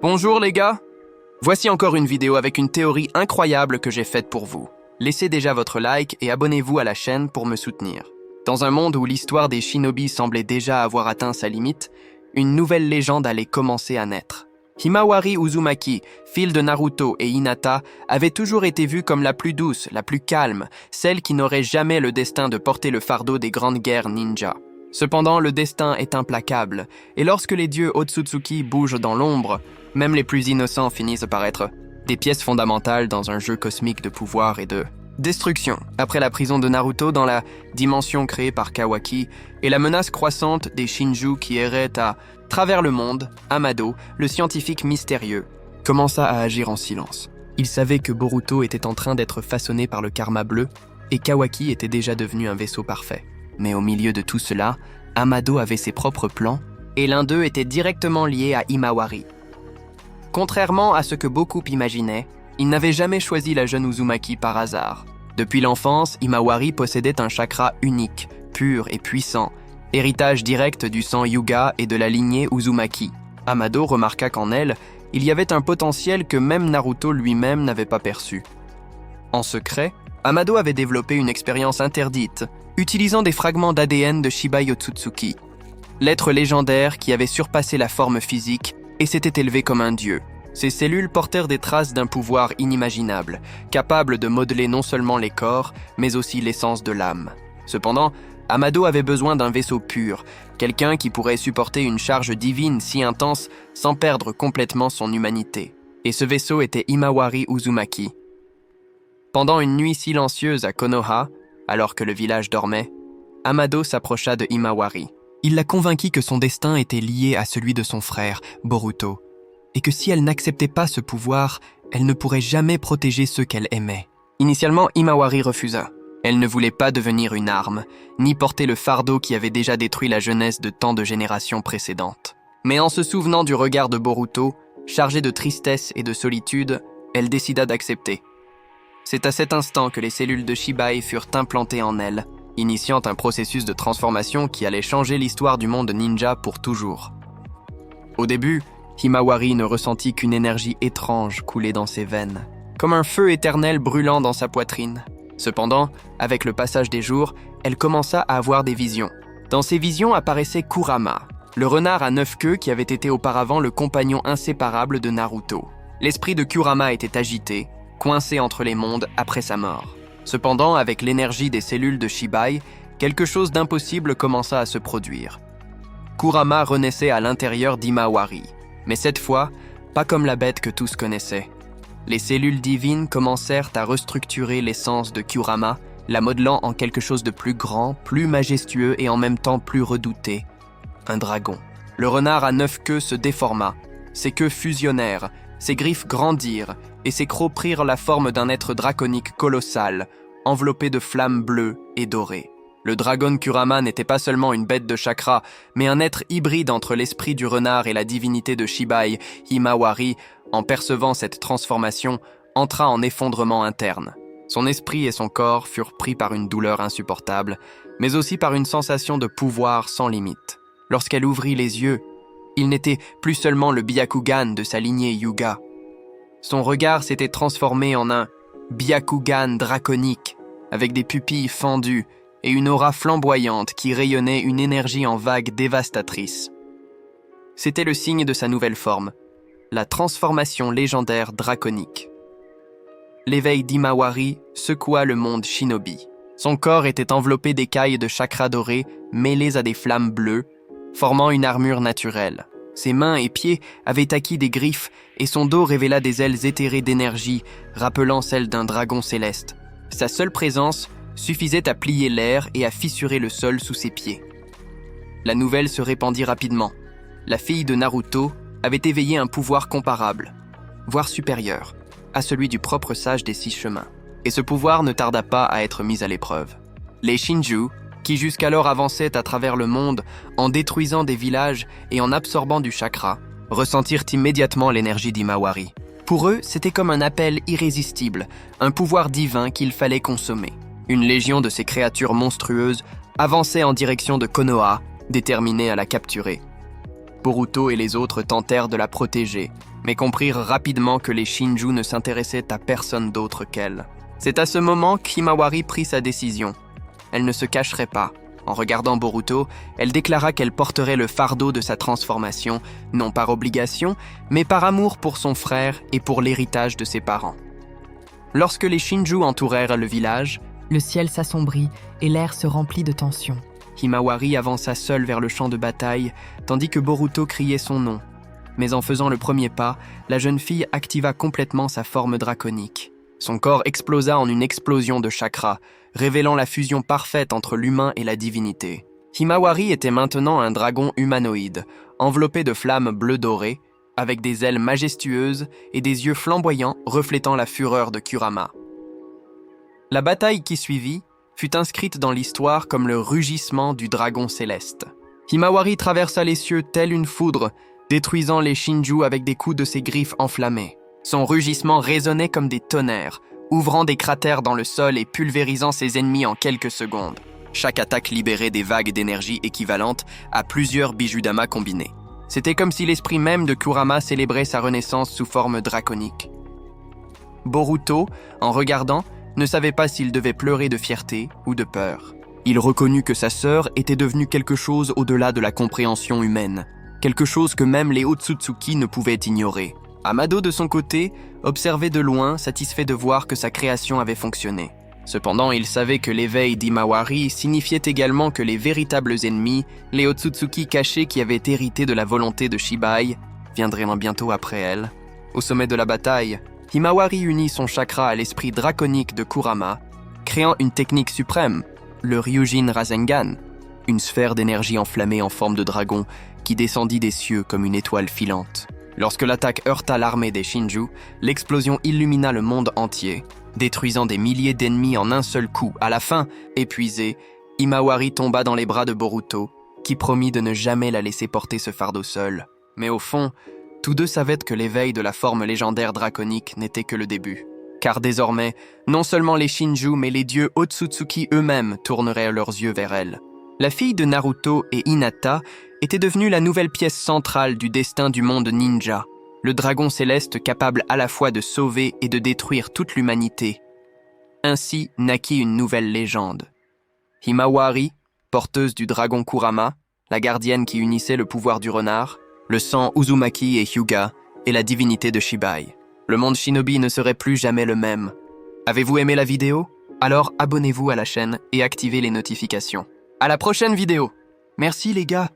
Bonjour les gars. Voici encore une vidéo avec une théorie incroyable que j'ai faite pour vous. Laissez déjà votre like et abonnez-vous à la chaîne pour me soutenir. Dans un monde où l'histoire des shinobi semblait déjà avoir atteint sa limite, une nouvelle légende allait commencer à naître. Himawari Uzumaki, fille de Naruto et Hinata, avait toujours été vue comme la plus douce, la plus calme, celle qui n'aurait jamais le destin de porter le fardeau des grandes guerres ninja. Cependant, le destin est implacable, et lorsque les dieux Otsutsuki bougent dans l'ombre, même les plus innocents finissent par être des pièces fondamentales dans un jeu cosmique de pouvoir et de destruction. Après la prison de Naruto dans la dimension créée par Kawaki et la menace croissante des Shinju qui erraient à travers le monde, Amado, le scientifique mystérieux, commença à agir en silence. Il savait que Boruto était en train d'être façonné par le karma bleu et Kawaki était déjà devenu un vaisseau parfait. Mais au milieu de tout cela, Amado avait ses propres plans et l'un d'eux était directement lié à Himawari. Contrairement à ce que beaucoup imaginaient, il n'avait jamais choisi la jeune Uzumaki par hasard. Depuis l'enfance, Himawari possédait un chakra unique, pur et puissant, héritage direct du sang Hyuga et de la lignée Uzumaki. Amado remarqua qu'en elle, il y avait un potentiel que même Naruto lui-même n'avait pas perçu. En secret, Amado avait développé une expérience interdite, utilisant des fragments d'ADN de Shibai Otsutsuki, l'être légendaire qui avait surpassé la forme physique et s'était élevé comme un dieu. Ces cellules portèrent des traces d'un pouvoir inimaginable, capable de modeler non seulement les corps, mais aussi l'essence de l'âme. Cependant, Amado avait besoin d'un vaisseau pur, quelqu'un qui pourrait supporter une charge divine si intense sans perdre complètement son humanité. Et ce vaisseau était Himawari Uzumaki. Pendant une nuit silencieuse à Konoha, alors que le village dormait, Amado s'approcha de Himawari. Il la convainquit que son destin était lié à celui de son frère, Boruto, et que si elle n'acceptait pas ce pouvoir, elle ne pourrait jamais protéger ceux qu'elle aimait. Initialement, Himawari refusa. Elle ne voulait pas devenir une arme, ni porter le fardeau qui avait déjà détruit la jeunesse de tant de générations précédentes. Mais en se souvenant du regard de Boruto, chargé de tristesse et de solitude, elle décida d'accepter. C'est à cet instant que les cellules de Shibai furent implantées en elle, initiant un processus de transformation qui allait changer l'histoire du monde ninja pour toujours. Au début, Himawari ne ressentit qu'une énergie étrange couler dans ses veines, comme un feu éternel brûlant dans sa poitrine. Cependant, avec le passage des jours, elle commença à avoir des visions. Dans ces visions apparaissait Kurama, le renard à 9 queues qui avait été auparavant le compagnon inséparable de Naruto. L'esprit de Kurama était agité, coincé entre les mondes après sa mort. Cependant, avec l'énergie des cellules de Shibai, quelque chose d'impossible commença à se produire. Kurama renaissait à l'intérieur d'Himawari, mais cette fois, pas comme la bête que tous connaissaient. Les cellules divines commencèrent à restructurer l'essence de Kurama, la modelant en quelque chose de plus grand, plus majestueux et en même temps plus redouté. Un dragon. Le renard à 9 queues se déforma, ses queues fusionnèrent, ses griffes grandirent et ses crocs prirent la forme d'un être draconique colossal, enveloppé de flammes bleues et dorées. Le dragon Kurama n'était pas seulement une bête de chakra, mais un être hybride entre l'esprit du renard et la divinité de Shibai. Himawari, en percevant cette transformation, entra en effondrement interne. Son esprit et son corps furent pris par une douleur insupportable, mais aussi par une sensation de pouvoir sans limite. Lorsqu'elle ouvrit les yeux, il n'était plus seulement le Byakugan de sa lignée Hyuga. Son regard s'était transformé en un Byakugan draconique, avec des pupilles fendues et une aura flamboyante qui rayonnait une énergie en vagues dévastatrices. C'était le signe de sa nouvelle forme, la transformation légendaire draconique. L'éveil d'Himawari secoua le monde shinobi. Son corps était enveloppé d'écailles de chakra dorés mêlées à des flammes bleues, formant une armure naturelle. Ses mains et pieds avaient acquis des griffes et son dos révéla des ailes éthérées d'énergie, rappelant celles d'un dragon céleste. Sa seule présence suffisait à plier l'air et à fissurer le sol sous ses pieds. La nouvelle se répandit rapidement. La fille de Naruto avait éveillé un pouvoir comparable, voire supérieur, à celui du propre sage des 6 chemins. Et ce pouvoir ne tarda pas à être mis à l'épreuve. Les Shinju, qui jusqu'alors avançaient à travers le monde en détruisant des villages et en absorbant du chakra, ressentirent immédiatement l'énergie d'Himawari. Pour eux, c'était comme un appel irrésistible, un pouvoir divin qu'il fallait consommer. Une légion de ces créatures monstrueuses avançait en direction de Konoha, déterminée à la capturer. Boruto et les autres tentèrent de la protéger, mais comprirent rapidement que les Shinju ne s'intéressaient à personne d'autre qu'elle. C'est à ce moment qu'Himawari prit sa décision. Elle ne se cacherait pas. En regardant Boruto, elle déclara qu'elle porterait le fardeau de sa transformation, non par obligation, mais par amour pour son frère et pour l'héritage de ses parents. Lorsque les Shinju entourèrent le village, Le ciel s'assombrit et l'air se remplit de tension. Himawari avança seule vers le champ de bataille, tandis que Boruto criait son nom. Mais en faisant le premier pas, la jeune fille activa complètement sa forme draconique. Son corps explosa en une explosion de chakra, révélant la fusion parfaite entre l'humain et la divinité. Himawari était maintenant un dragon humanoïde, enveloppé de flammes bleu doré, avec des ailes majestueuses et des yeux flamboyants reflétant la fureur de Kurama. La bataille qui suivit fut inscrite dans l'histoire comme le rugissement du dragon céleste. Himawari traversa les cieux telle une foudre, détruisant les Shinju avec des coups de ses griffes enflammées. Son rugissement résonnait comme des tonnerres, ouvrant des cratères dans le sol et pulvérisant ses ennemis en quelques secondes. Chaque attaque libérait des vagues d'énergie équivalentes à plusieurs Bijudama combinés. C'était comme si l'esprit même de Kurama célébrait sa renaissance sous forme draconique. Boruto, en regardant, ne savait pas s'il devait pleurer de fierté ou de peur. Il reconnut que sa sœur était devenue quelque chose au-delà de la compréhension humaine, quelque chose que même les Otsutsuki ne pouvaient ignorer. Amado, de son côté, observait de loin, satisfait de voir que sa création avait fonctionné. Cependant, il savait que l'éveil d'Himawari signifiait également que les véritables ennemis, les Otsutsuki cachés qui avaient hérité de la volonté de Shibai, viendraient bientôt après elle. Au sommet de la bataille, Himawari unit son chakra à l'esprit draconique de Kurama, créant une technique suprême, le Ryujin Rasengan, une sphère d'énergie enflammée en forme de dragon qui descendit des cieux comme une étoile filante. Lorsque l'attaque heurta l'armée des Shinju, l'explosion illumina le monde entier, détruisant des milliers d'ennemis en un seul coup. À la fin, épuisé, Himawari tomba dans les bras de Boruto, qui promit de ne jamais la laisser porter ce fardeau seul. Mais au fond, tous deux savaient que l'éveil de la forme légendaire draconique n'était que le début. Car désormais, non seulement les Shinju, mais les dieux Otsutsuki eux-mêmes tourneraient leurs yeux vers elle. La fille de Naruto et Hinata était devenue la nouvelle pièce centrale du destin du monde ninja, le dragon céleste capable à la fois de sauver et de détruire toute l'humanité. Ainsi naquit une nouvelle légende. Himawari, porteuse du dragon Kurama, la gardienne qui unissait le pouvoir du renard, le sang Uzumaki et Hyuga, et la divinité de Shibai. Le monde shinobi ne serait plus jamais le même. Avez-vous aimé la vidéo? Alors abonnez-vous à la chaîne et activez les notifications. À la prochaine vidéo. Merci les gars.